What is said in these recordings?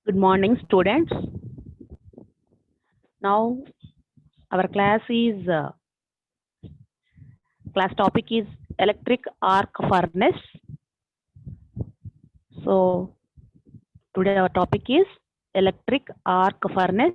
Good morning, students. Now, our class topic is electric arc furnace. So, today our topic is electric arc furnace.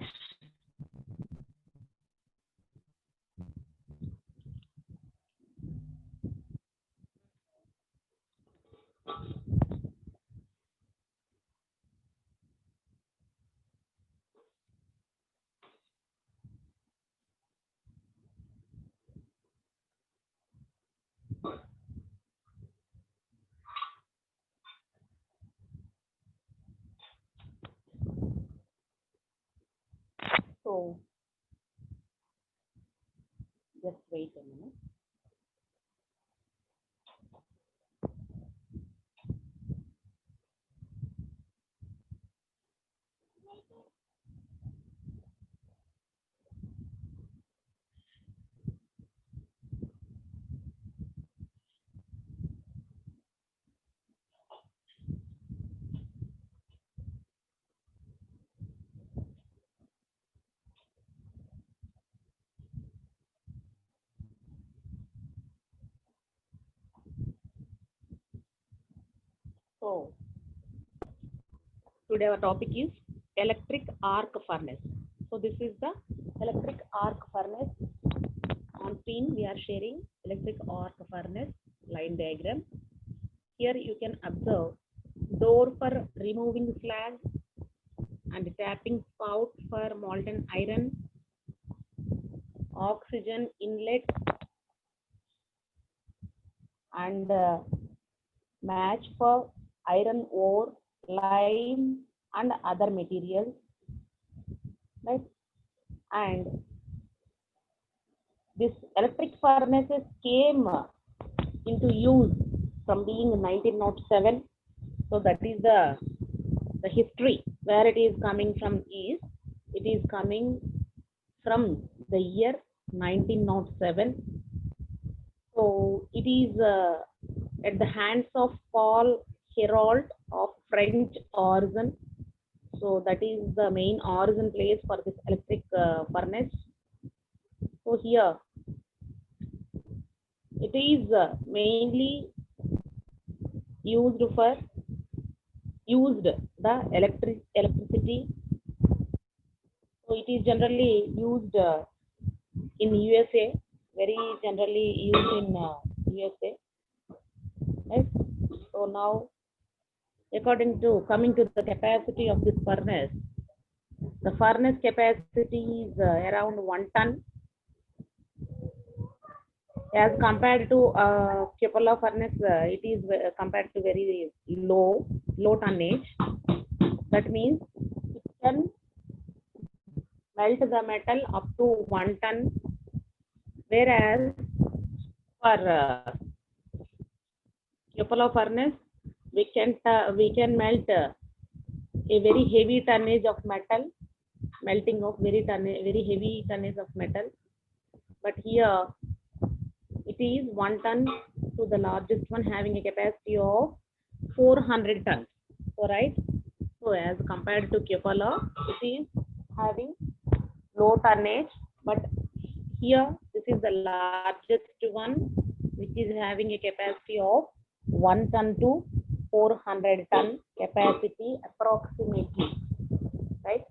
So, just wait a minute. So, today our topic is electric arc furnace. So, this is the electric arc furnace. On screen, we are sharing electric arc furnace line diagram. Here you can observe door for removing slag and tapping spout for molten iron, oxygen inlet and match for iron ore, lime and other materials, right? And this electric furnaces came into use from being in 1907. So that is the history. Where it is coming from is, it is coming from the year 1907. So it is at the hands of Paul Héroult of French origin. So that is the main origin place for this electric furnace. So here it is mainly used the electricity. So it is generally used in USA, very generally used in USA. Right? So now, according to coming to the capacity of this furnace, the furnace capacity is around 1 ton, as compared to cupola furnace. It is compared to very low tonnage. That means it can melt the metal up to 1 ton, whereas for cupola furnace we can melt a very heavy tonnage of metal, melting of very heavy tonnage of metal. But here it is 1 ton to the largest one, having a capacity of 400 tons. So right, so as compared to cupola, it is having low tonnage, but here this is the largest one, which is having a capacity of 1 ton to 400 ton capacity approximately, right?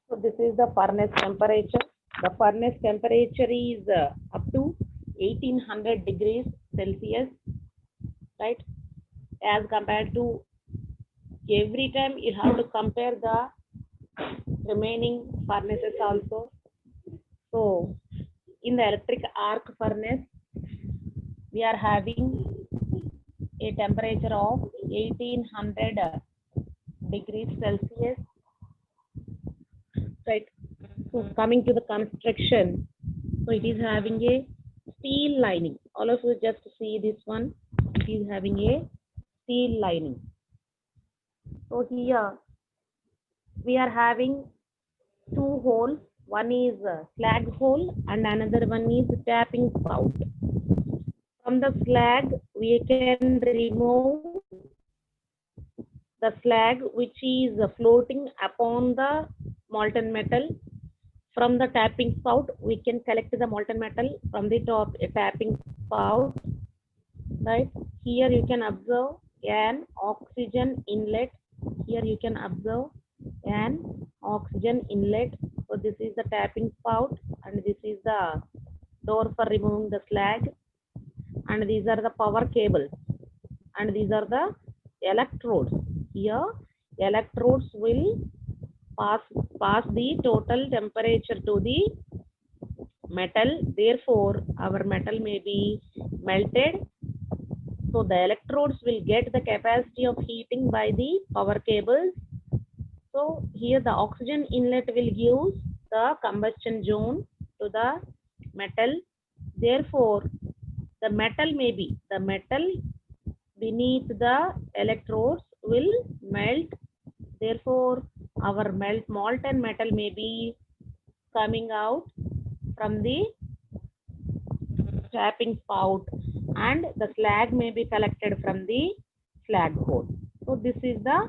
So this is the furnace temperature. The furnace temperature is up to 1800 degrees Celsius, right? As compared to, every time you have to compare the remaining furnaces also. So in the electric arc furnace, we are having a temperature of 1800 degrees Celsius, right? So coming to the construction, so it is having a steel lining. All of you just see this one. It is having a steel lining. So here we are having 2 holes. One is slag hole and another one is tapping spout. From from the slag we can remove the slag which is floating upon the molten metal. From the tapping spout, we can collect the molten metal from the top tapping spout. Right here, you can observe an oxygen inlet. Here, you can observe an oxygen inlet. So, this is the tapping spout, and this is the door for removing the slag. And these are the power cables, and these are the electrodes. Here, electrodes will pass the total temperature to the metal. Therefore, our metal may be melted. So the electrodes will get the capacity of heating by the power cables. So here the oxygen inlet will give the combustion zone to the metal. Therefore, the metal beneath the electrodes will melt. Therefore, our molten metal may be coming out from the tapping spout, and the slag may be collected from the slag hole. So this is the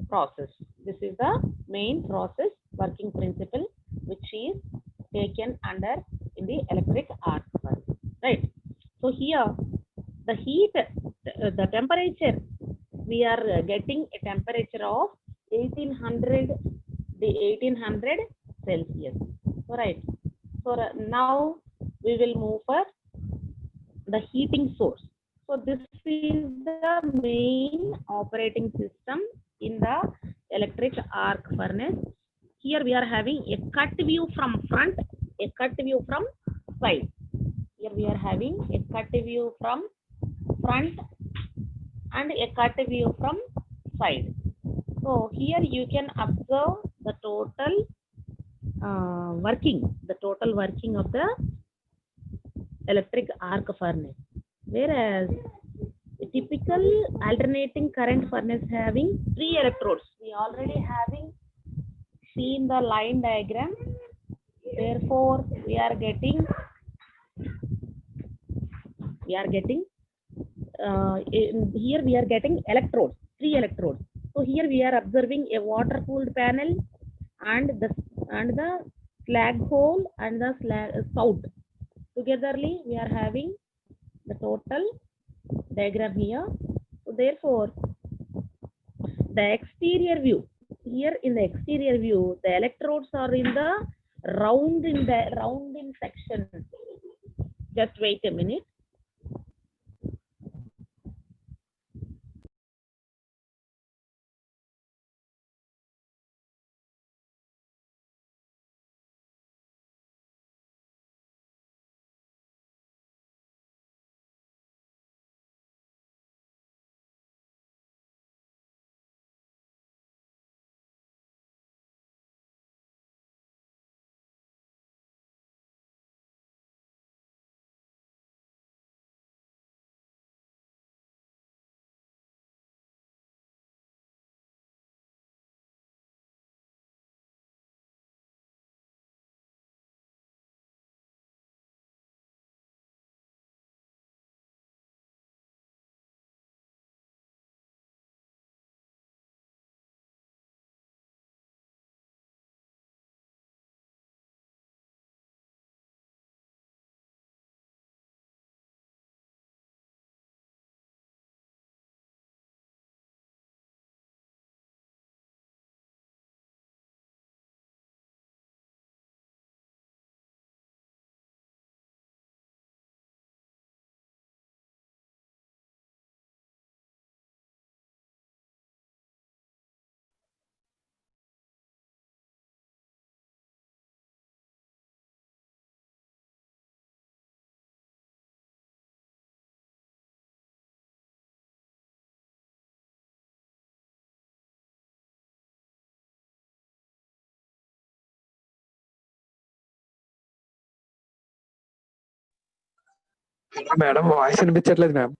process. This is the main process working principle which is taken under in the electric arc furnace. Right. So here the heat, the temperature, we are getting a temperature of 1800 Celsius. So right. So now we will move for the heating source. So this is the main operating system in the electric arc furnace. Here we are having a cut view from front, a cut view from side. Here we are having a cut view from front and a cut view from side. So here you can observe the total working of the electric arc furnace. Whereas a typical alternating current furnace having 3 electrodes. We already having seen the line diagram. Therefore, here we are getting electrodes, 3 electrodes. So here we are observing a water cooled panel and the slag hole and the spout. Togetherly, we are having the total diagram here. So therefore, the exterior view, here in the exterior view, the electrodes are in the round in section. Just wait a minute. Madam voice వినిపించట్లేదు ma'am.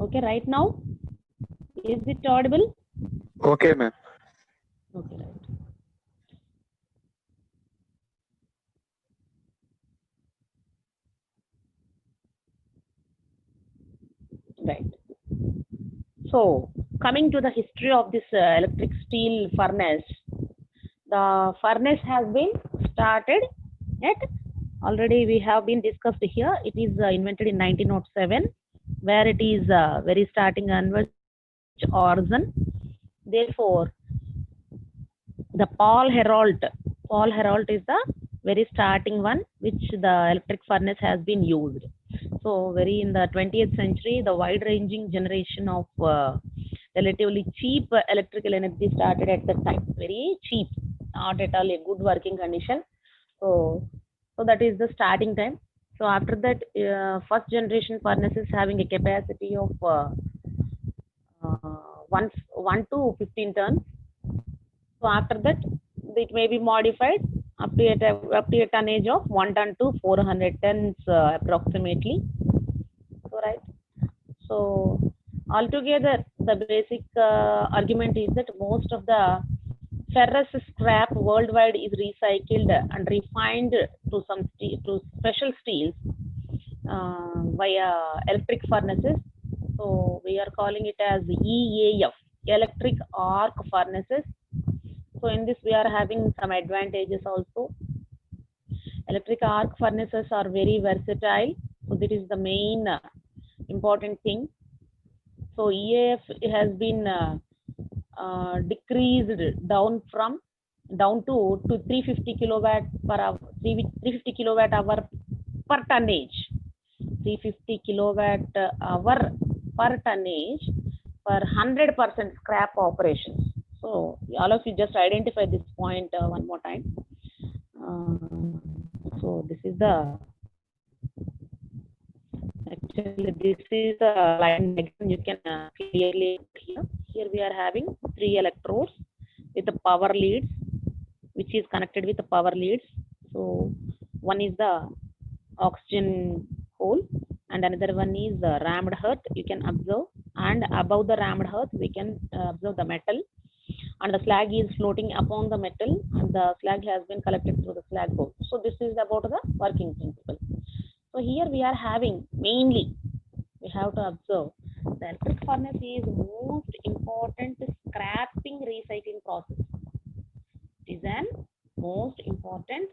Okay, right now, is it audible? Okay, ma'am. Okay, right. Right. So, coming to the history of this electric steel furnace, the furnace has been started at, already we have been discussed here. It is invented in 1907, where it is very starting onwards origin. Therefore, the Paul Heroult is the very starting one which the electric furnace has been used. So very in the 20th century, the wide-ranging generation of relatively cheap electrical energy started at that time. Very cheap, not at all a good working condition. So that is the starting time. So after that, first generation furnaces having a capacity of 1 to 15 tons. So after that, it may be modified up to a tonnage of 1 ton to 400 tons approximately. So right. So altogether, the basic argument is that most of the ferrous scrap worldwide is recycled and refined to to special steels via electric furnaces. So we are calling it as EAF, electric arc furnaces. So in this we are having some advantages also. Electric arc furnaces are very versatile. So that is the main important thing. So EAF has been decreased down to 350 kilowatt per hour, 350 kilowatt hour per tonnage. 350 kilowatt hour per tonnage for 100% scrap operations. So all of you just identify this point one more time. So this is the line diagram. You can clearly here. Here we are having 3 electrodes with the power leads, which is connected with the power leads. So one is the oxygen hole, and another one is the rammed hearth. You can observe, and above the rammed hearth we can observe the metal, and the slag is floating upon the metal, and the slag has been collected through the slag hole. So this is about the working principle. So here we are having mainly, we have to observe the electric furnace is most important scrapping recycling process. It is an most important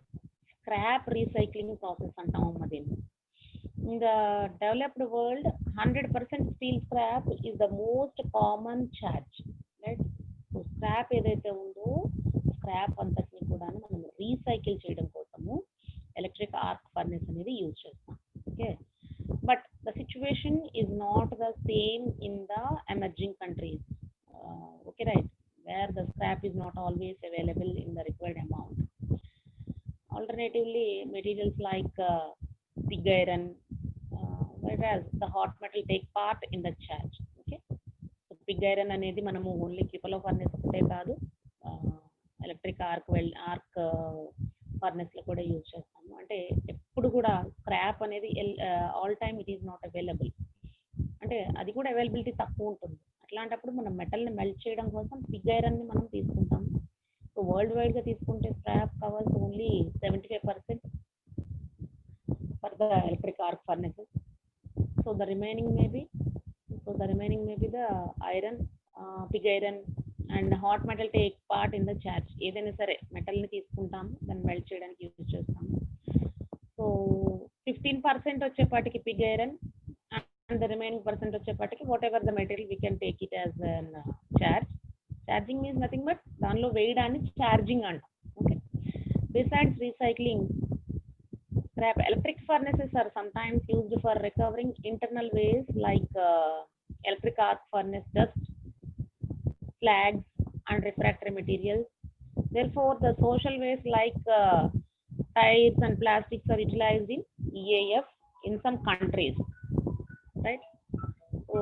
scrap recycling process. In the developed world, 100% steel scrap is the most common charge. Right? So scrap ఏదైతే ఉందో scrap అంతటిని కూడా మనం recycle చేయడం కోసము electric arc furnace అనేది use చేస్తాం. Okay, but the situation is not the same in the emerging countries. Okay, right, wear the scrap is not always available in the required amount. Alternatively, materials like pig iron, whereas the hot metal take part in the charge. Okay, so pig iron అనేది మనము only కిపలో furnace ఒకటే కాదు, electric arc furnace లో కూడా use చేస్తాము. అంటే ఎప్పుడు కూడా స్క్రాప్ అనేది all time it is not available, అంటే అది కూడా అవైలబిలిటీ తక్కువ ఉంటుంది. అట్లాంటప్పుడు మనం మెటల్ని మెల్ట్ చేయడం కోసం పిగ్ ఐరన్ని మనం తీసుకుంటాము. సో వరల్డ్ వైడ్గా తీసుకుంటే scrap covers only 75% for the electric arc furnaces. So the remaining may be the iron, Pig iron and hot metal take part in the charge. ఏదైనా సరే మెటల్ని తీసుకుంటాము, దాన్ని మెల్ట్ చేయడానికి యూజ్ చేస్తాము. సో 15% వచ్చేపాటికి Pig iron and the remaining percent వచ్చేపాటికి what ever the material we can take it as an charge. Charging means nothing but దానిలో వేయడాన్ని ఛార్జింగ్ అంటాం. Okay, besides recycling, scrap electric furnaces are sometimes used for recovering internal waste like electric arc furnace dust, slags and refractory materials. Therefore the social waste like tires and plastics are utilized in EAF in some countries, right? So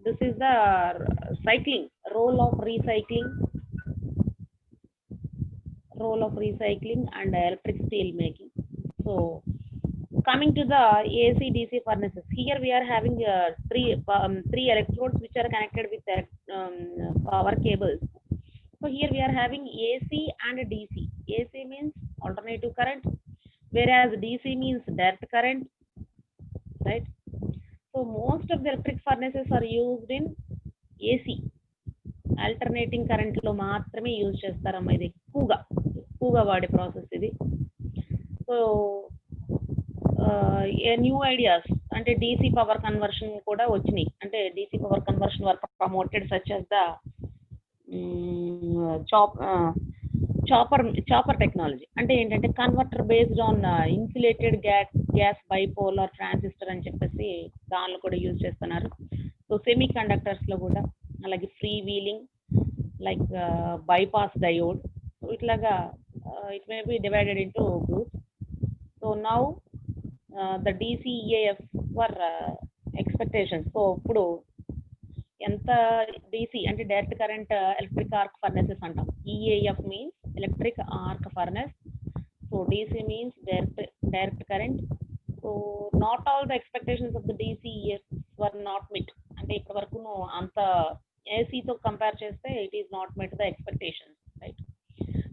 this is the cycling role of recycling and electric steel making. So coming to the AC DC furnaces, here we are having three electrodes which are connected with power cables. So here we are having AC and DC. AC means alternative current, whereas DC means direct current, right? So most of the electric furnaces are used in AC, alternating current లో మాత్రమే use చేస్తారమ్మా. ఇది ఎక్కువగా వాడే process ఇది. So new ideas అంటే DC power conversion కూడా వచ్చినాయి. అంటే DC power conversion were promoted such as the chopper technology. అంటే ఏంటంటే converter based on insulated gas bipolar transistor అని చెప్పేసి దానిలో కూడా యూజ్ చేస్తున్నారు. సో సెమీ కండక్టర్స్ లో కూడా, అలాగే free wheeling like bypass diode. So ఇట్లాగా it may be divided into groups. So now the DC EAF for expectations. So ఇప్పుడు ఎంత DC అంటే direct current electric arc furnaces అంటాం. EAF means electric arc furnace. So DC means direct current. So not all the expectations of the DC EAF were not met. అంటే ఇప్పటి వరకు అంత ఏసీతో compare చేస్తే it is not met the expectations, right?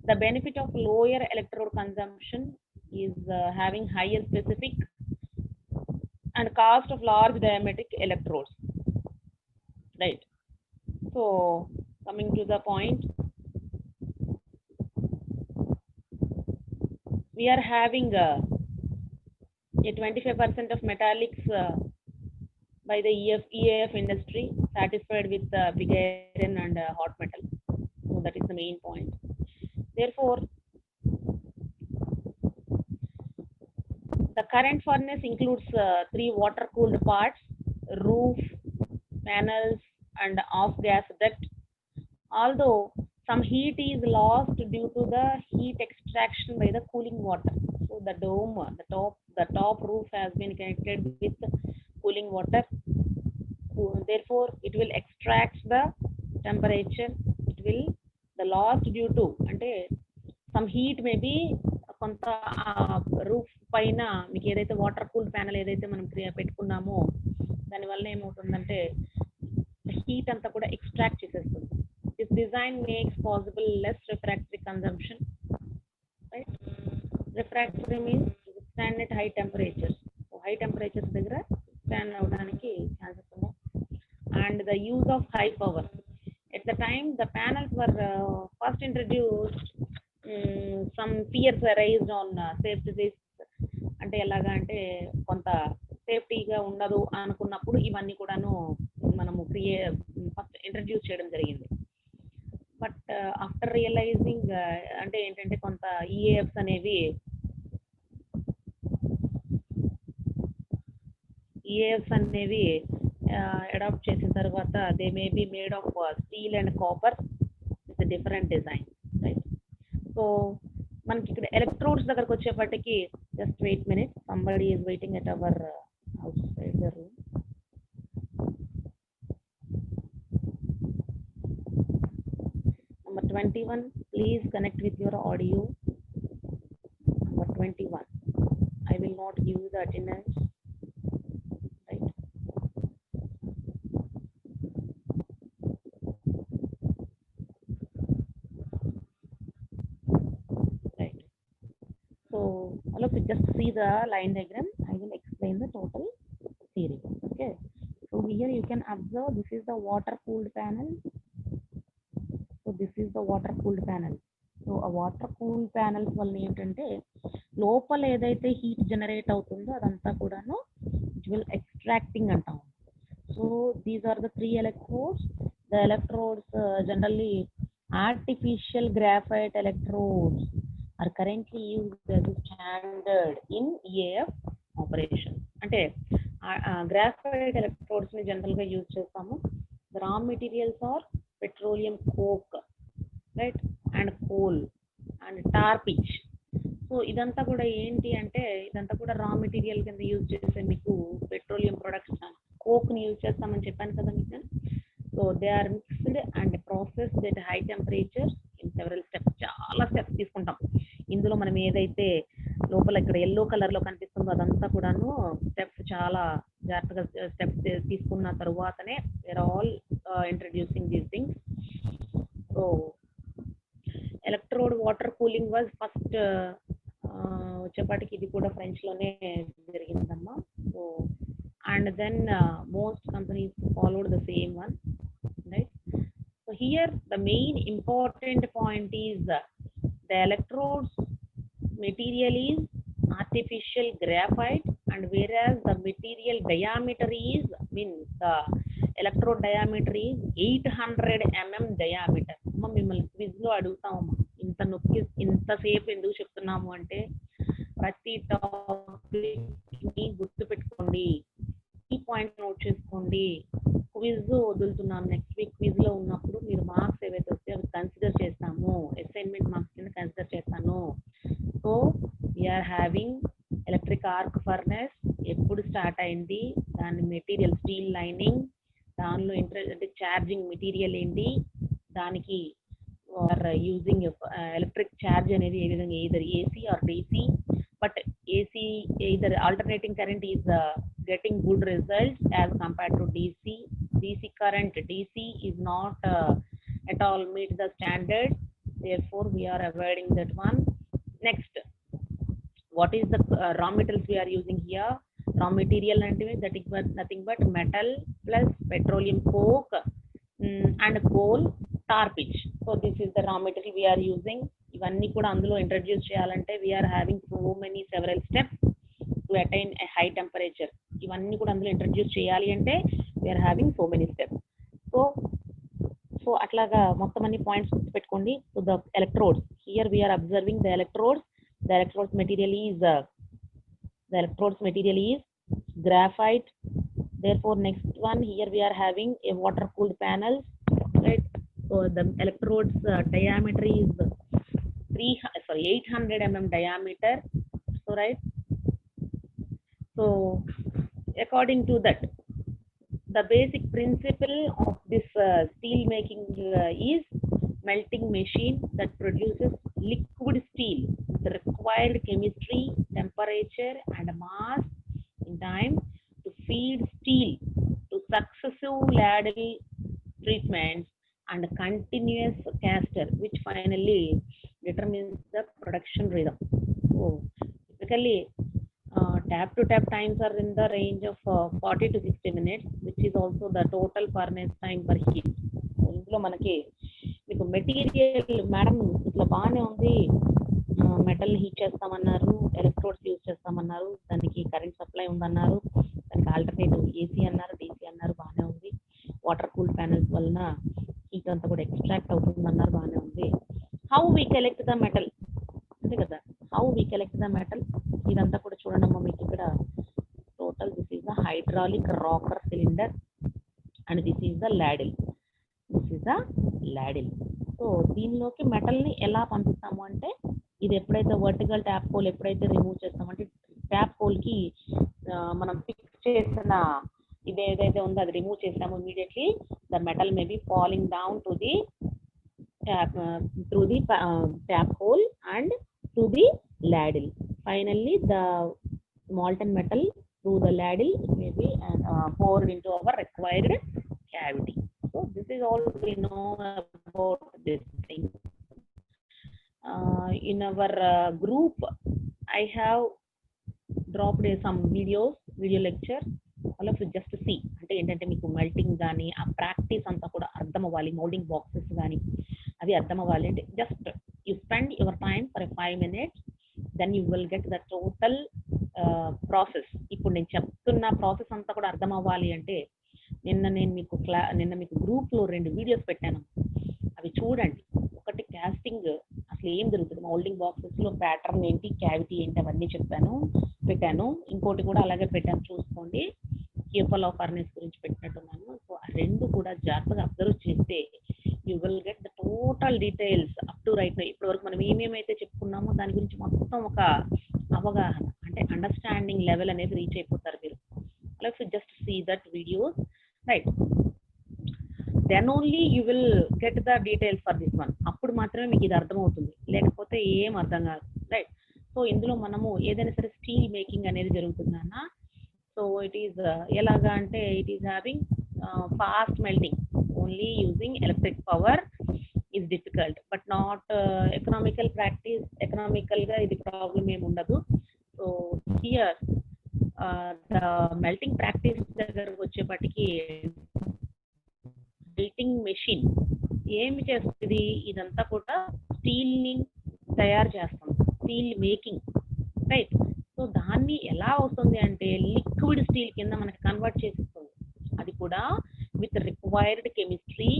The benefit of lower electrode consumption is having higher specific and cost of large diametric electrodes, right? So coming to the point, we are having a 25% of metallics by the EAF industry satisfied with pig iron and hot metal. So that is the main point. Therefore, the current furnace includes 3 water-cooled parts: roof, panels, and off-gas duct. Although some heat is lost due to the heat extraction by the cooling water. So the dome, the top roof has been connected with cooling water. Therefore, it will extract the temperature. It will the loss due to అంటే some heat may be కొంత roof పైన మీకు ఏదైతే water cool panel ఏదైతే మనం పెట్టుకున్నామో దానివల్ల ఏమవుతుందంటే heat అంతా కూడా ఎక్స్ట్రాక్ట్ చేసేస్తుంది. This design makes possible less refractory consumption, right? Refractory means stand at high temperatures. High temperatures దగ్గర స్టాండ్ అవడానికి ఛాన్సెస్ ఉన్నాయి. And the use of high power. At the time the panels were first introduced, some fears arised on safety risks. అంటే ఎలాగా అంటే కొంత సేఫ్టీగా ఉండదు అనుకున్నప్పుడు ఇవన్నీ కూడాను మనము ఫస్ట్ ఇంట్రడ్యూస్ చేయడం జరిగింది. బట్ ఆఫ్టర్ రియలైజింగ్ అంటే ఏంటంటే కొంత ఈఏఎఫ్స్ అనేవి అడాప్ట్ చేసిన తర్వాత they may be made of steel and copper with different design, right? So మనకి ఇక్కడ ఎలక్ట్రోడ్స్ దగ్గరకు వచ్చేపటికి just wait minute, somebody is waiting at our outside the room. Number 21, please connect with your audio. Number 21, I will not give the attendance. Just see the line diagram. I will explain the total series. Okay, so here you can observe this is the water cooled panel. So this is the water cooled panel. So a water cooled panels వల్ల ఏంటంటే లోపల ఏదైతే heat generate అవుతుందో అదంతా కూడాను it will extracting అంటాం. So these are the 3 electrodes. The electrodes generally artificial graphite electrodes are currently used as a standard in EAF operation. అంటే graphite electrodes ని జనరల్ గా యూజ్ చేస్తాము. The raw materials are petroleum coke, right, and coal and tar pitch. So ఇదంతా కూడా ఏంటి అంటే ఇదంతా కూడా రా మెటీరియల్ కింద యూజ్ చేసే మీకు పెట్రోలియం ప్రొడక్ట్స్ కోక్ ని యూజ్ చేస్తామని చెప్పాను కదా మీకు. So they are mixed and processed at high temperature in several steps. చాలా స్టెప్స్ తీసుకుంటాం ఇందులో. మనం ఏదైతే లోపల ఇక్కడ ఎల్లో కలర్ లో కనిపిస్తుందో అదంతా కూడాను స్టెప్స్ చాలా జాగ్రత్తగా స్టెప్స్ తీసుకున్న తర్వాతనే where all introducing these things. So electrode water cooling was first వచ్చేపాటికి ఇది కూడా ఫ్రెంచ్ లోనే జరిగిందమ్మా. So and then most companies followed the same one, right? So here the main important point is the electrodes material is artificial graphite, and whereas the material diameter is the electrode diameter is 800 mm diameter. అమ్మ మిమ్మల్ని quiz లో అడుగుతామమ్మా, ఇంత నొక్కి ఇంతసేపు ఎందుకు చెప్తున్నాము అంటే ప్రతి టాపిక్ ని గుర్తు పెట్టుకోండి, ఈ పాయింట్ నోట్ చేసుకోండి. క్విజ్ వదులుతున్నాను, నెక్స్ట్ వీక్ క్విజ్ లో ఉన్నప్పుడు మీరు మార్క్స్ ఏవైతే వస్తే అవి కన్సిడర్ చేస్తాము, అసైన్మెంట్ మార్క్స్ కింద కన్సిడర్ చేస్తాను. So we are having electric arc furnace ఎప్పుడు స్టార్ట్ అయింది, దాని మెటీరియల్ స్టీల్ లైనింగ్, దానిలో అంటే ఛార్జింగ్ మెటీరియల్ ఏంటి, దానికి యూజింగ్ ఎలక్ట్రిక్ ఛార్జ్ అనేది ఏ విధంగా either AC or DC, but AC either alternating current is getting good results as compared to DC current. DC is not at all meet the standard, therefore we are avoiding that one. Next, what is the raw materials we are using here? Raw material అంటే that is nothing but metal plus petroleum coke and coal tar pitch. So this is the raw material we are using. ఇవన్నీ కూడా అందులో introduce చేయాలంటే we are having so many several steps to attain a high temperature. ఇవన్నీ కూడా అందులో introduce చేయాలి అంటే we are having so many steps. So అట్లాగా మొత్తం అన్ని పాయింట్స్ గుర్తుపెట్టుకోండి. So the electrodes, here we are observing the electrodes material is graphite. Therefore next one, here we are having a water cooled panel, right? So the electrodes diameter is 800 mm diameter. So right, so according to that, the basic principle of this steel making is melting machine that produces liquid steel, the required chemistry, temperature and mass in time to feed steel to successive ladle treatments and continuous caster, which finally determines the production rhythm. So typically tap to tap times are in the range of 40 to 60 minutes, which is also the total furnace time per heat. ఇందులో మనకి మీకు material madam ఇట్లా బాగానే ఉంది, metal heat చేస్తామన్నారు, electrodes use చేస్తామన్నారు, దానికి current supply ఉందన్నారు, దానికి ఆల్టర్నేటివ్ ఏసీ అన్నారు, డీసీ అన్నారు, బాగానే ఉంది. వాటర్ కూల్ ప్యానల్స్ వలన హీట్ అంతా కూడా ఎక్స్ట్రాక్ట్ అవుతుందన్నారు, బాగానే ఉంది. How we collect the metal అంతే కదా, how we collect the metal ఇదంతా కూడా చూడండి మీకు ఇక్కడ total. This is the hydraulic rocker cylinder and this is the ladle. So దీనిలోకి మెటల్ ని ఎలా పంపిస్తాము అంటే, ఇది ఎప్పుడైతే వర్టికల్ ట్యాప్ హోల్ ఎప్పుడైతే రిమూవ్ చేస్తామంటే ట్యాప్ హోల్ కి మనం ఫిక్స్ చేసిన ఇది ఏదైతే ఉందో అది రిమూవ్ చేస్తాము, immediately the metal may be falling down to the through the tap hole and to the ladle. Finally the molten metal through the ladle it may be poured into our required cavity. So this is all we know about this thing. In our group I have dropped some video lecture, all of you just see అంటే ఏంటంటే మీకు melting కానీ ఆ practice అంతా కూడా అర్థం అవ్వాలి, moulding boxes కానీ అవి అర్థం అవ్వాలి అంటే just you spend your time for 5 minutes, then you will get the total process. ఇప్పుడు నేను చెప్తున్న ప్రాసెస్ అంతా కూడా అర్థం అవ్వాలి అంటే నిన్న మీకు గ్రూప్లో 2 వీడియోస్ పెట్టాను, అవి చూడండి. ఒకటి కాస్టింగ్ అసలు ఏం జరుగుతుంది, మౌల్డింగ్ బాక్సెస్లో ప్యాటర్న్ ఏంటి, క్యావిటీ ఏంటి అవన్నీ పెట్టాను. ఇంకోటి కూడా అలాగే పెట్టాను, చూసుకోండి. కేపల్ ఆఫ్ ఫర్నెస్ గురించి పెట్టినట్టున్నాను. సో ఆ 2 కూడా జాగ్రత్తగా అబ్జర్వ్ చేస్తే you will get the total details up to right. ఇప్పటి వరకు మనం ఏమేమైతే చెప్పుకున్నామో దాని గురించి మొత్తం ఒక అవగాహన అంటే అండర్స్టాండింగ్ లెవెల్ అనేది రీచ్ అయిపోతారు మీరు. అలా just see that videos, right? Then only you will get the details for this one. అప్పుడు మాత్రమే మీకు ఇది అర్థమవుతుంది, లేకపోతే ఏం అర్థం కాదు, రైట్? సో ఇందులో మనము ఏదైనా సరే స్టీల్ మేకింగ్ అనేది జరుగుతుందన్న So it is elaga ante it is having fast melting. Only using electric power is difficult, but not economical practice. Economical ga idi problem em undadu. So here the melting practice దగ్గరకు వచ్చేపటికి melting machine ఏమి చేస్తుంది, ఇదంతా కూడా steel ని తయారు చేస్తాం, steel making, right. So దాన్ని ఎలా అవుతుంది అంటే లిక్విడ్ స్టీల్ కింద మనకి కన్వర్ట్ చేసిస్తుంది. అది కూడా with required chemistry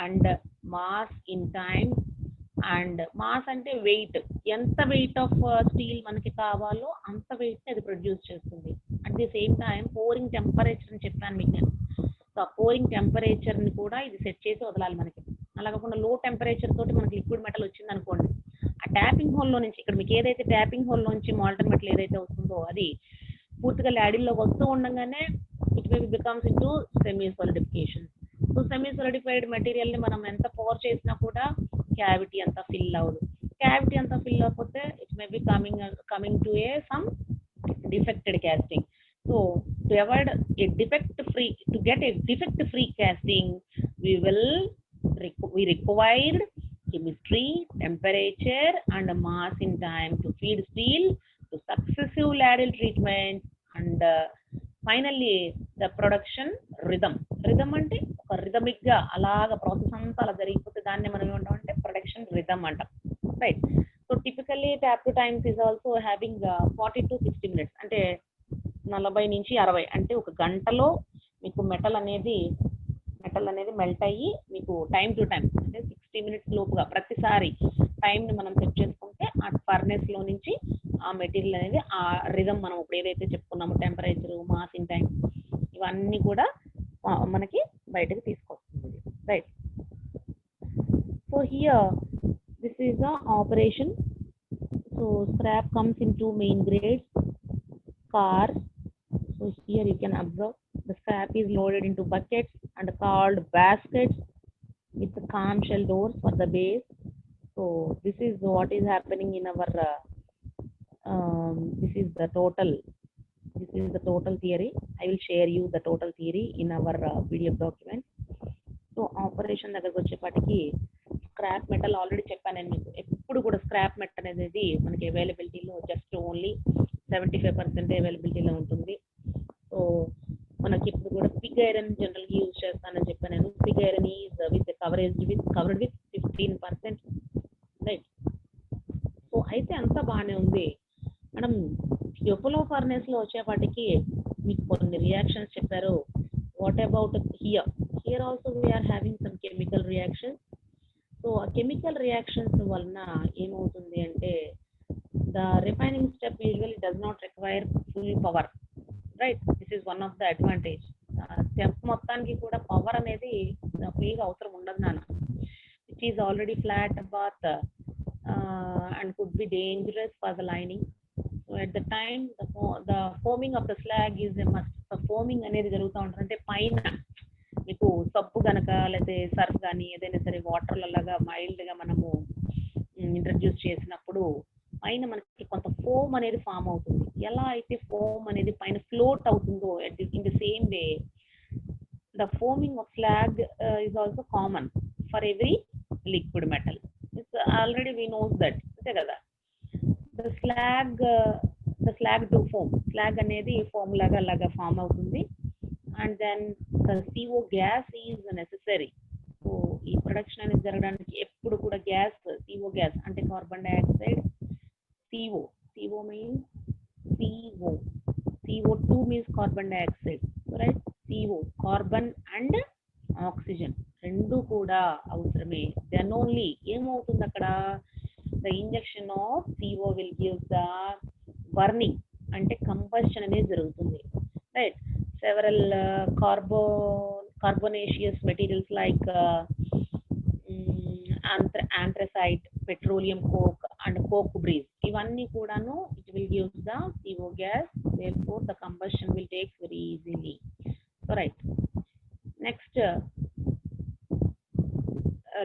and mass in time. And mass అంటే వెయిట్, ఎంత వెయిట్ ఆఫ్ స్టీల్ మనకి కావాలో అంత వెయిట్ అది ప్రొడ్యూస్ చేస్తుంది. At the same time pouring temperature అని చెప్పాను మీకు నేను. సో ఆ పోరింగ్ టెంపరేచర్ ని కూడా ఇది సెట్ చేసి వదలాలి మనకి. అలా కాకుండా లో టెంపరేచర్ తోటి మనకి లిక్విడ్ మెటల్ వచ్చింది అనుకోండి, ఆ ట్యాపింగ్ హోల్ లో నుంచి, ఇక్కడ మీకు ఏదైతే ట్యాపింగ్ హోల్ నుంచి మాల్టన్ మెటల్ ఏదైతే వస్తుందో అది పూర్తిగా ల్యాడిల్లోకి వస్తూ ఉండగానే it may becomes into semi solidification. So semi solidified material ని మనం ఎంత పోర్ చేసినా కూడా క్యావిటీ అంతా ఫిల్ అవ్వదు. క్యావిటీ అంతా ఫిల్ అవ్వకపోతే it may be coming to A some defected casting. So to avoid a to get a defect free casting, we required chemistry, temperature and mass in time to feed steel to successive ladle treatment and finally the production rhythm. Rhythm అంటే ఒక rhythmic గా అలాగా process అంతా అలా జరిగిపోతే దాన్ని మనం ఏమంటాం అంటే ప్రొడక్షన్ రిథమ్ అంటాం, right. So typically tap two times is also having 40 to 60 minutes, అంటే 40 నుంచి 60, అంటే ఒక గంటలో మీకు మెటల్ అనేది మెల్ట్ అయ్యి మీకు టైం టు టైం అంటే 60 minutes లోపుగా ప్రతిసారి టైంని మనం సెట్ చేసుకుంటే ఆ ఫర్నెస్ లో నుంచి ఆ మెటీరియల్ అనేది ఆ రిథమ్ మనం ఇప్పుడు ఏదైతే చెప్పుకున్నామో టెంపరేచర్, మాస్ ఇన్ టైం ఇవన్నీ కూడా మనకి బయటకు తీసుకొస్తుంది, right. So here this is the operation. So scrap comes in two main grades. Cars. So here you can observe the scrap is loaded into buckets and called baskets with the clamshell doors for the base. So this is what is happening in our this is the total theory. I will share you the total theory in our PDF document. So operation దగ్గరకు వచ్చేపాటికి scrap metal already చెప్పాను నేను మీకు. ఎప్పుడు కూడా scrap metal అనేది మనకి అవైలబిలిటీలో జస్ట్ ఓన్లీ 75% అవైలబిలిటీలో ఉంటుంది. సో మనకి ఇప్పుడు కూడా పిగ్ ఐరన్ జనరల్గా యూజ్ చేస్తానని చెప్పాను నేను. Pig iron is covered with 15%, right. So అయితే అంతా బాగానే ఉంది. మనం ఎపోలో ఫర్నెస్ లో వచ్చేపాటికి మీకు కొన్ని రియాక్షన్స్ చెప్పారు. What about here also we are having some chemical reactions. So ఆ కెమికల్ రియాక్షన్స్ వలన ఏమవుతుంది అంటే the refining step usually does not require full power, right. This is one of the advantage. Step మొత్తానికి కూడా పవర్ అనేది ఫుల్గా అవసరం ఉండదు నాన్న. It is already flat bath and could be dangerous for the lining. So at the time the foaming of the slag is a must. The foaming అనేది జరుగుతూ ఉంటుంది. అంటే పైన మీకు సబ్బు కనుక లేకపోతే సర్ఫ్ కానీ ఏదైనా సరే వాటర్ లాగా మైల్డ్గా మనము ఇంట్రడ్యూస్ చేసినప్పుడు పైన మనకి కొంత ఫోమ్ అనేది ఫామ్ అవుతుంది. ఎలా అయితే ఫోమ్ అనేది పైన ఫ్లోట్ అవుతుందో in the same way the foaming of slag is also common for every liquid metal. It's already we knows that, అంతే కదా. The slag to foam, slag అనేది ఫోమ్ లాగా అలాగా ఫామ్ అవుతుంది. And then the CO gas is necessary. So ఈ production అనేది జరగడానికి ఎప్పుడు కూడా గ్యాస్, CO గ్యాస్ అంటే carbon dioxide, CO means CO2 means carbon dioxide, right. CO carbon and oxygen రెండు కూడా అవసరమే. దెన్ ఓన్లీ ఏమవుతుంది అక్కడ the injection of CO will give the burning అంటే కంబషన్ అనేది జరుగుతుంది, right. several carbonaceous materials like anthracite, petroleum coke and coke breeze ఇవన్నీ కూడాను it will give the CO gas, therefore the combustion will take very easily. So right, next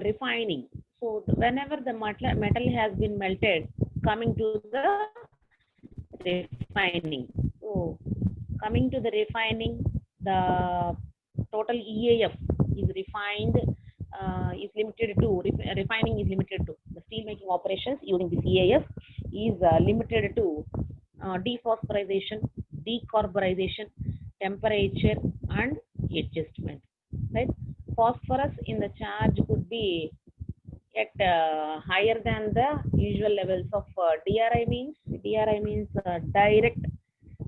refining. So whenever the metal has been melted, coming to the refining. So coming to the refining, the total EAF is refined, is limited to, refining is limited to, the steel making operations using this EAF is limited to dephosphorization, decarburization, temperature and adjustment, right? Phosphorus in the charge could be at higher than the usual levels of DRI means direct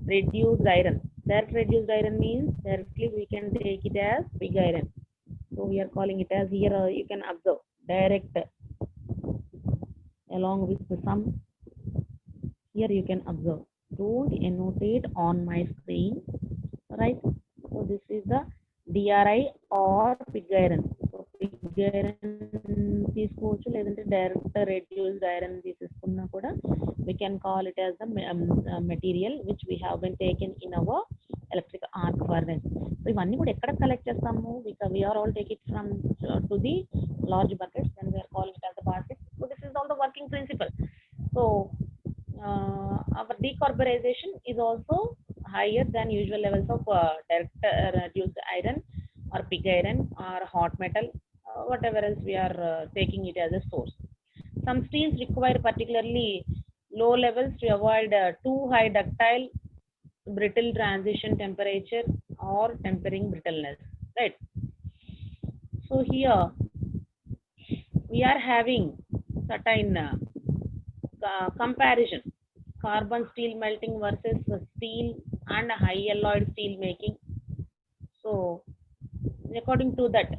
reduced iron. Direct reduced iron means directly we can take it as pig iron. So we are calling it as here, you can observe direct along with some. Here you can observe. Don't annotate on my screen, right? So this is the DRI or pig iron. So pig iron తీసుకోవచ్చు లేదంటే direct reduced iron తీసేసుకున్నా కూడా we can call it as the material which we have been taken in our electric arc furnace. So ఇవన్నీ కూడా ఎక్కడ collect చేస్తాము? We are all take it from to the large buckets, then we are calling it as the basket. So this is all the working principle. So our decarburization is also higher than usual levels of direct reduced iron or pig iron or hot metal, whatever else we are taking it as a source. Some steels require particularly low levels to avoid too high ductile, brittle transition temperature or tempering brittleness, right? So here we are having certain comparison, carbon steel melting versus steel and high alloyed steel making. So according to that,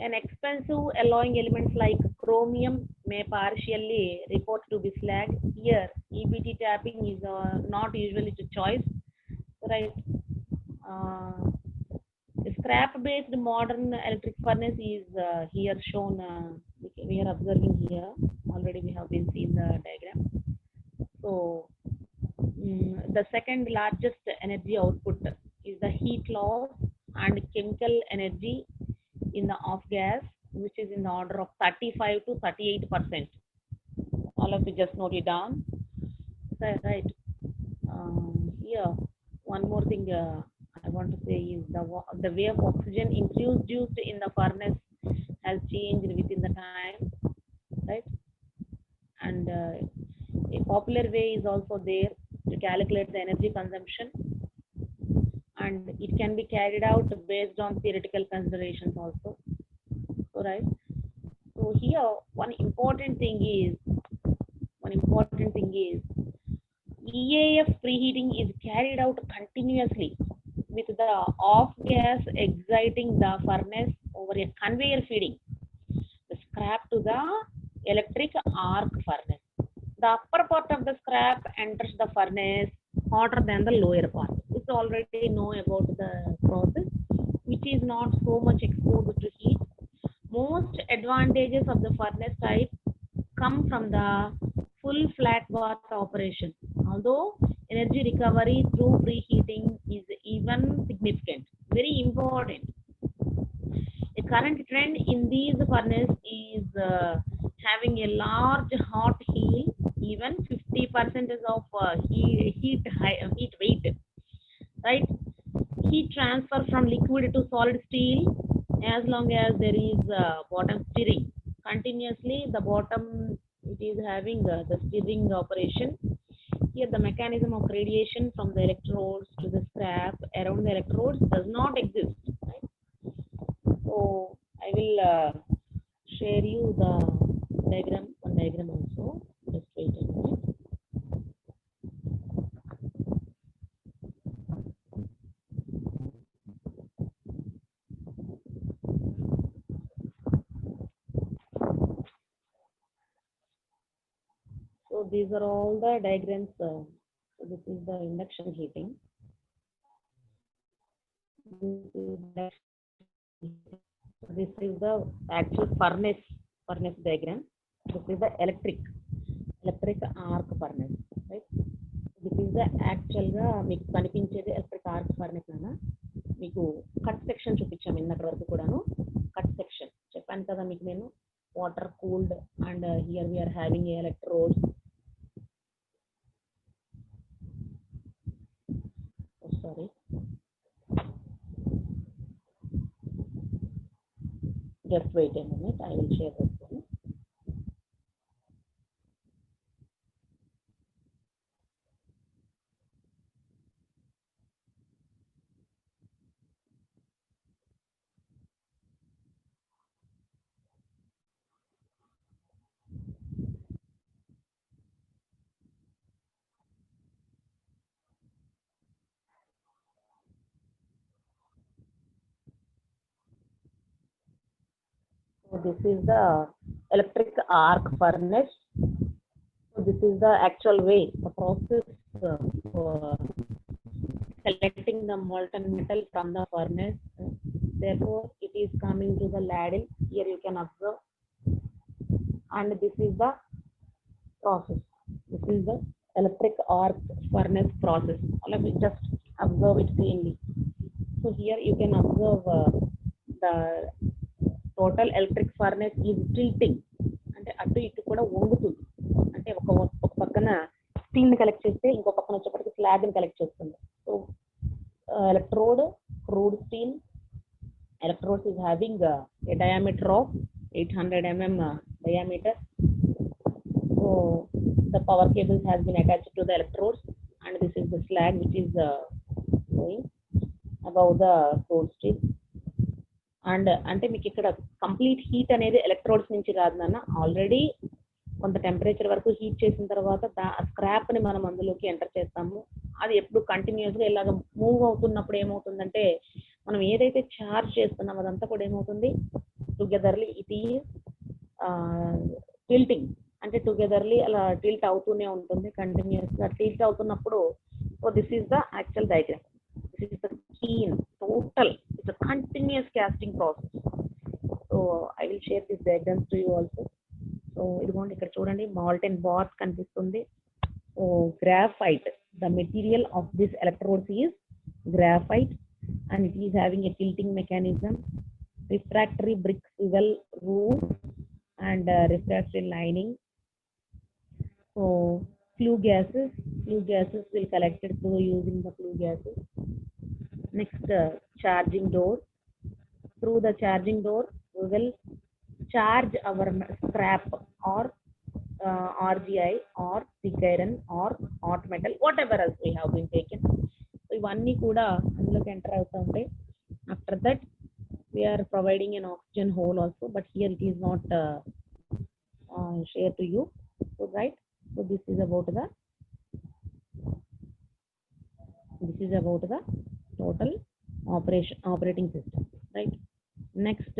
an expensive alloying elements like chromium may partially report to be slag. Here EBT tapping is not usually to choice, right? Scrap based modern electric furnace is here shown, we are observing here, already we have been seen the diagram. So the second largest energy output is the heat loss and chemical energy in the off gas, which is in the order of 35 to 38%. All of you just note it down, right? Here one more thing I want to say is the way of oxygen introduced in the furnace has changed within the time, right? And a popular way is also there to calculate the energy consumption, and it can be carried out based on theoretical considerations also. So right, so here one important thing is EAF preheating is carried out continuously with the off gas exciting the furnace over a conveyor feeding the scrap to the electric arc furnace. The upper part of the scrap enters the furnace hotter than the lower part. It's already know about the process, which is not so much exposed to heat. Most advantages of the furnace type come from the full flat bath operation, although energy recovery through preheating is even significant. Very important. A current trend in these furnace is having a large hot heel, even 50% of heat weight, right? Heat transfer from liquid to solid steel as long as there is bottom steering. Continuously the bottom it is having the steering operation. Here the mechanism of radiation from the electrodes to the scrap around the electrodes does not exist, right? So I will share you the one diagram also. Just wait a minute. So these are all the diagrams. So this is the induction heating. This is the actual furnace diagram. This is the electric arc furnace, right? This is the actual ga meeku kaniపించేది electric arc furnace ana. మీకు cut section చూపించాము ఇన్నటి వరకు కూడాను. Cut section చెప్పాను కదా మీకు నేను, water cooled and here we are having electrodes. Sorry. Just wait a minute. I will share this one. So this is the electric arc furnace. So this is the actual way, the process for collecting the molten metal from the furnace. Therefore, it is coming to the ladle. Here you can observe, and this is the process. This is the electric arc furnace process. Let me just observe it cleanly. So here you can observe the total electric furnace is tilting. అంటే అటు ఇటు కూడా వంగుతుంది. అంటే ఒక పక్కన steel ని collect చేస్తే ఇంకో పక్కన వచ్చేప్పటికి స్లాబ్ ని కలెక్ట్ చేస్తుంది. So electrode crude steel electrodes is having a diameter of 800 mm diameter. So the power cables has been attached to the electrodes, and this is the slag which is going above the crude steel. And అంటే మీకు ఇక్కడ complete heat అనేది electrodes నుంచి రాదు నాన్న, already కొంత temperature వరకు heat చేసిన తర్వాత స్క్రాప్ ని మనం అందులోకి ఎంటర్ చేస్తాము. అది ఎప్పుడు కంటిన్యూస్ గా ఇలాగ మూవ్ అవుతున్నప్పుడు ఏమవుతుందంటే మనం ఏదైతే చార్జ్ చేస్తున్నామో అదంతా కూడా ఏమవుతుంది టుగెదర్లీ ఇట్ ఈస్ టిల్టింగ్. అంటే టుగెదర్లీ అలా టిల్ట్ అవుతూనే ఉంటుంది కంటిన్యూస్ గా. టిల్ట్ అవుతున్నప్పుడు so this is the actual diagram. This is the keen total. It's a continuous casting process. So I will share this diagrams to you also. So idigond ikkada chudandi molten bars kanipistundi. So graphite, the material of this electrodes is graphite, and it is having a tilting mechanism, refractory brick swivel roof, and refractory lining. So flue gases will collected through using the flue gases. Next, charging door. Through the charging door, we will charge our scrap or RGI or pig iron or hot metal, whatever else we have been taken. So ivanni kuda anduloki enter avuta untayi. After that, we are providing an oxygen hole also, but here it is not shared to you. So right. So this is about the total operating system, right? Next,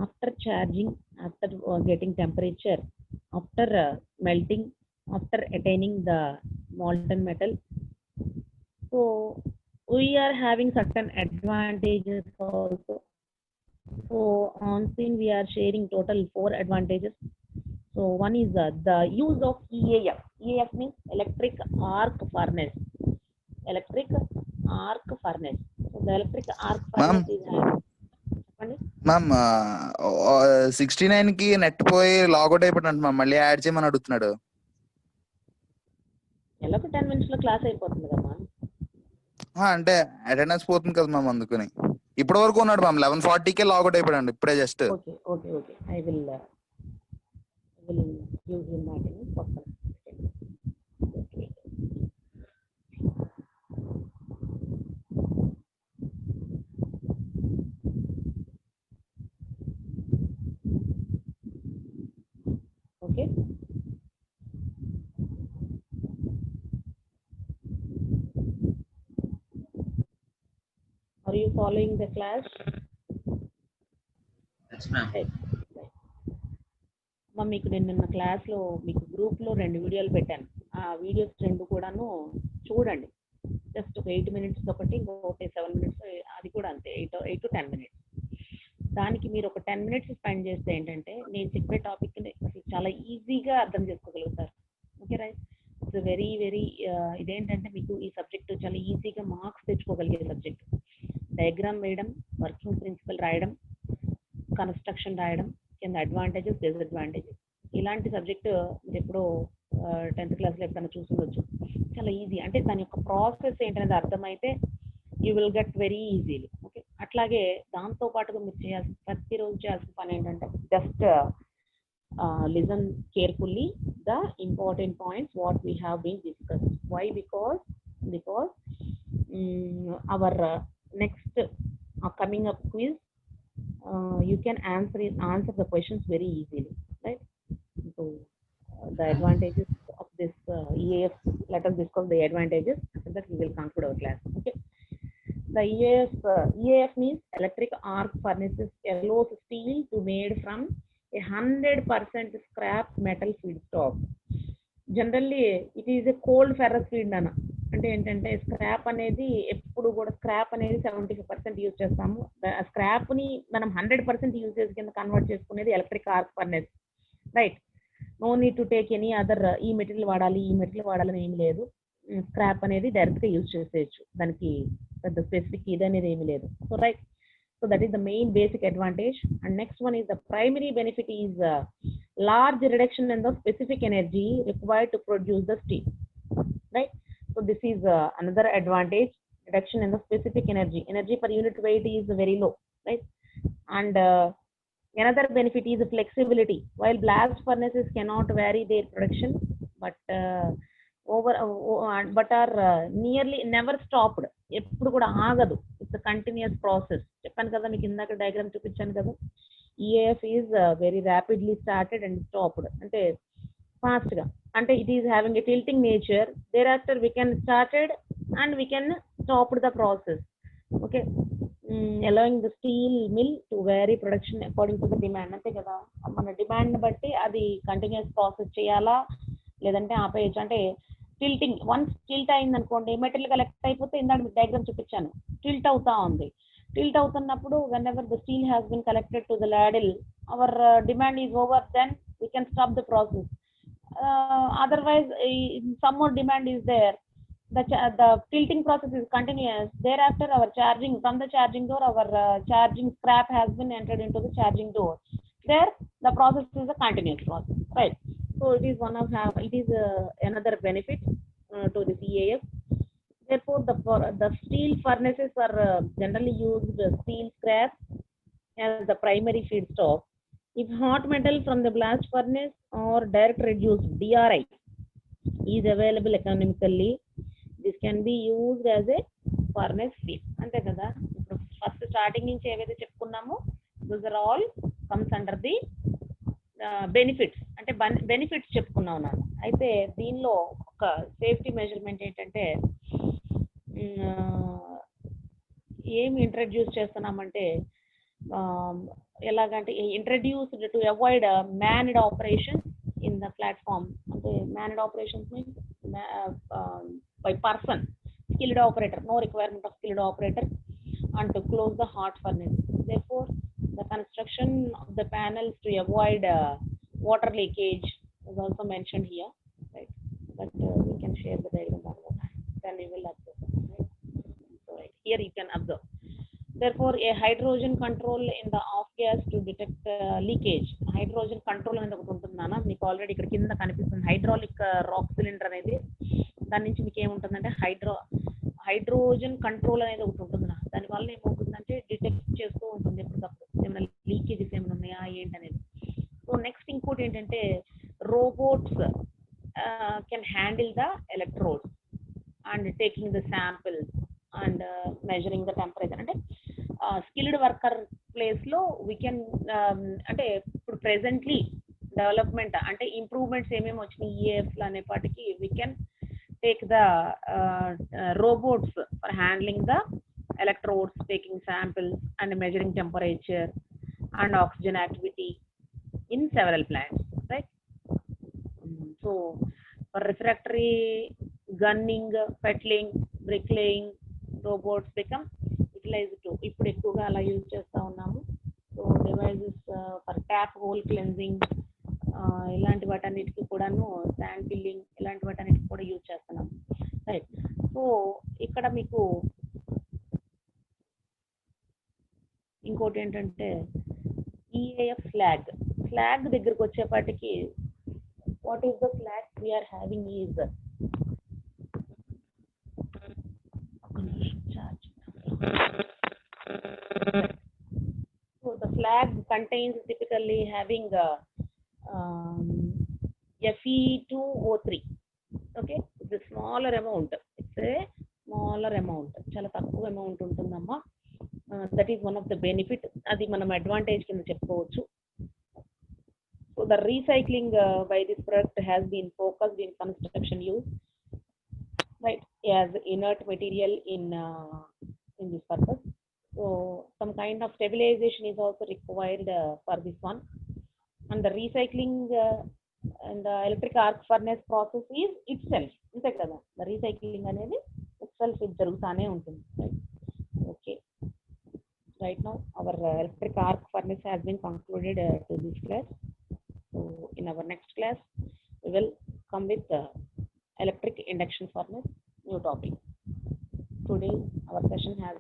after charging, after getting temperature, after melting, after attaining the molten metal, so we are having certain advantages also. So on scene we are sharing total 4 advantages. So one is the use of EAF. EAF means electric arc furnace. Electric arc furnace. So the electric arc furnace is ma'am 69 కి net పోయి logout అయిపోయినట్టు ma'am, మళ్ళీ add చేయమని అడుగుతున్నాడు. ఎలాగో 10 minutes లో class అయిపోతుంది కదమ్మా. అంటే అటెండెన్స్ పోతుంది కదా మ్యామ్, అందుకని. ఇప్పటి వరకు ఉన్నాడు మ్యామ్, 11:40కే లాగౌట్ అయిపోయాడు ఇప్పుడే just. Okay okay okay I will give him attendance పక్కన. Okay. Are you following the class? Yes, ma'am. మీకు నేను నిన్న క్లాస్లో మీకు గ్రూప్లో 2 వీడియోలు పెట్టాను. ఆ వీడియోస్ 2 కూడాను చూడండి. జస్ట్ ఒక 8 minutes ఒకటి, ఇంకొకటి 7 minutes, అది కూడా అంతే 8 to 10 minutes. దానికి మీరు ఒక 10 minutes స్పెండ్ చేస్తే ఏంటంటే నేను చెప్పే టాపిక్ని చాలా ఈజీగా అర్థం చేసుకోగలుగుతారు. Okay right. ఇట్స్ వెరీ ఇదేంటంటే మీకు ఈ సబ్జెక్ట్ చాలా ఈజీగా మార్క్స్ తెచ్చుకోగలిగే సబ్జెక్ట్. డయాగ్రామ్ వేయడం, వర్కింగ్ ప్రిన్సిపల్ రాయడం, కన్స్ట్రక్షన్ రాయడం, కింద అడ్వాంటేజెస్ డిసడ్వాంటేజెస్, ఇలాంటి సబ్జెక్ట్ మీరు ఎప్పుడో 10th క్లాస్లో ఎప్పుడైనా చూసుండొచ్చు. చాలా ఈజీ. అంటే దాని యొక్క ప్రాసెస్ ఏంటనేది అర్థమైతే you will get very easily. Okay, అట్లాగే దాంతో పాటుగా మీరు చేయాల్సిన ప్రతిరోజు చేయాల్సిన పని ఏంటంటే just listen carefully the important points what we have been discussed. Why? Because our next coming up quiz, you can answer the questions very easily, right? So the advantages of this EAF, let us discuss the advantages. After that we will conclude our class. Okay, the EAF means electric arc furnaces allows steel to made from 100% scrap metal feedstock. Generally it is a cold ferrous feed అన్న. అంటే ఏంటంటే scrap అనేది ఎప్పుడు కూడా scrap అనేది 75% use చేస్తాము. Scrap ని మనం 100% యూసేజ్ కింద కన్వర్ట్ చేసుకునేది electric arc furnace, right? No need to take any other ఈ మెటీరియల్ వాడాలని ఏమి లేదు. స్క్రాప్ అనేది డైరెక్ట్ గా యూజ్ చేసేయచ్చు, దానికి పెద్ద స్పెసిఫిక్ ఇది అనేది ఏమి లేదు. So right, so that is the main basic advantage. And next one is the primary benefit is large reduction in the specific energy required to produce the steel, right? So this is another advantage, reduction in the specific energy per unit weight is very low, right? And another benefit is flexibility. While blast furnaces cannot vary their production, but are nearly never stopped. ఎప్పుడు కూడా ఆగదు, it's continuous process. చెప్పాను కదా మీకు ఇందాక diagram చూపించాను కదా, EAF is very rapidly started and stopped, అంటే ఫాస్ట్ గా, అంటే it is having a tilting nature. Thereafter we can started and we can stopped the process. Okay, allowing the steel mill to vary production according to the demand. అంతే కదా, మన demand బట్టి అది continuous process చేయాలా లేదంటే ఆపేయచ్చు. అంటే tilting, once tilt అయింది అనుకోండి, మెటీరియల్ కలెక్ట్ అయిపోతే ఇందాక మీకు డయాగ్రామ్ చూపించాను, టిల్ట్ అవుతా ఉంది. టిల్ట్ అవుతున్నప్పుడు whenever the steel has been collected to the ladle, our demand is over, then we can stop the process. Otherwise some more demand is there, the tilting process is continuous. Thereafter our charging, from the charging door our charging scrap has been entered into the charging door. There the process is a continuous process, right? So it is another benefit to this EAF. Therefore the steel furnaces are generally used steel scrap as the primary feedstock. If hot metal from the blast furnace or direct reduced DRI is available economically, this can be used as a furnace feed. అంతే కదా, ఇప్పుడు first starting నుంచి ఏవైతే చెప్పుకున్నామో those are all comes under the benefits. అంటే benefits చెప్పుకున్నాం నాన్న. అయితే దీనిలో ఒక సేఫ్టీ మెజర్మెంట్ ఏంటంటే ఏమి ఇంట్రడ్యూస్ చేస్తున్నామంటే, ఎలాగంటే introduced to avoid manned operations in the platform. అంటే manned operations means by person, skilled operator, no requirement of skilled operator, and to close the hot furnace. Therefore the construction of the panels to avoid water leakage is also mentioned here, right? But we can share the diagram one more time, then we will observe, right? So right here you can observe. Therefore a hydrogen control in the off gas to detect leakage. Hydrogen control అనేది ఒకటి ఉంటుంది నాన్న, మీకు already ఇక్కడ కింద కనిపిస్తుంది hydraulic rock cylinder అనేది. దాని నుంచి మీకు ఏముంటుందంటే హైడ్రోజన్ కంట్రోల్ అనేది ఒకటి ఉంటుంది. దానివల్ల ఏమవుతుందంటే డిటెక్ట్ చేస్తూ ఉంటుంది ఎప్పటికప్పుడు ఏమైనా లీకేజెస్ ఏమైనా ఉన్నాయా ఏంటనేది. సో నెక్స్ట్ ఇంకోటి ఏంటంటే robots can handle the electrodes and taking the samples and measuring the temperature. అంటే స్కిల్డ్ వర్కర్ ప్లేస్ లో వీ కెన్, అంటే ఇప్పుడు ప్రెసెంట్లీ డెవలప్మెంట్ అంటే ఇంప్రూవ్మెంట్స్ ఏమేమి వచ్చినాయి ఈఏఎఫ్లు అనేపాటికి we can take the robots for handling the electrodes, taking samples and measuring temperature and oxygen activity in several plants, right? So for refractory gunning, fettling, bricklaying, robots become utilized too. ఇప్పుడు ఎక్కువగా అలా use చేస్తూ ఉన్నాము. So devices for tap whole cleansing, ఇలాంటి వాటన్నిటికీ కూడాను sand filling, ఇలాంటి వాటన్నిటికి కూడా యూజ్ చేస్తున్నాం, రైట్? సో ఇక్కడ మీకు ఇంకోటి ఏంటంటే ఈఏఎఫ్ స్లాగ్ దగ్గరకు వచ్చేపాటికి what is the slag we are having is charge So the slag contains typically having Fe2O3. Okay, it's a smaller amount. It's a smaller amount. చాలా తక్కువ అమౌంట్ ఉంటుందమ్మా. That is one of the benefit. అది మనం advantage కింద చెప్పుకోవచ్చు. So the recycling by this product has been focused in construction use, right, as inert material in this purpose. So some kind of stabilization is also required for this one. And the recycling and the electric arc furnace process is itself. అంతే కదా, the recycling అనేది itself జరుగుతానే ఉంటుంది. Right? Okay. Right now, our electric arc furnace has been concluded to this class. So in our next class, we will come with electric induction furnace, new topic. Today, our session has